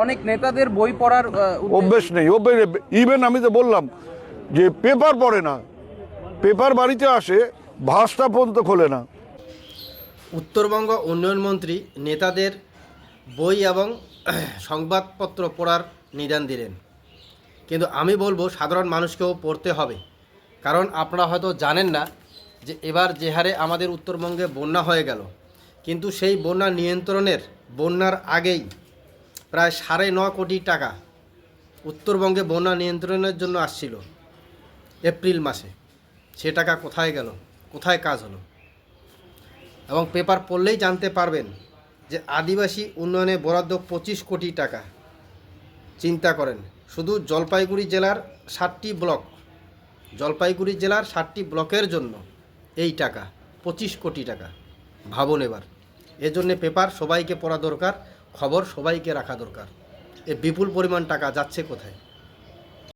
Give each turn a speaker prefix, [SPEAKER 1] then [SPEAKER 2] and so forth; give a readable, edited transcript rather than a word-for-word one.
[SPEAKER 1] অনেক নেতাদের বই পড়ার
[SPEAKER 2] অভ্যেস নেই। ইভেন আমি তো বললাম যে পেপার পড়ে না, পেপার বাড়িতে আসে ভাষটা পর্যন্ত খোলে না।
[SPEAKER 3] উত্তরবঙ্গ উন্নয়ন মন্ত্রী নেতাদের বই এবং সংবাদপত্র পড়ার নিদান দিলেন, কিন্তু আমি বলবো সাধারণ মানুষকেও পড়তে হবে। কারণ আপনারা হয়তো জানেন না যে এবার যে হারে আমাদের উত্তরবঙ্গে বন্যা হয়ে গেল, কিন্তু সেই বন্যা নিয়ন্ত্রণের বন্যার আগেই প্রায় 9.5 কোটি টাকা উত্তরবঙ্গে বন্যা নিয়ন্ত্রণের জন্য আসছিল এপ্রিল মাসে। সে টাকা কোথায় গেল, কোথায় কাজ হলো? এবং পেপার পড়লেই জানতে পারবেন যে আদিবাসী উন্নয়নে বরাদ্দ 25 কোটি টাকা। চিন্তা করেন, শুধু জলপাইগুড়ি জেলার 7টি ব্লক, জলপাইগুড়ি জেলার 7টি ব্লকের জন্য এই টাকা 25 কোটি টাকা। ভাবুন এবার। এজন্যে পেপার সবাইকে পড়া দরকার, খবর সবাইকে রাখা দরকার। এ বিপুল পরিমাণ টাকা যাচ্ছে কোথায়?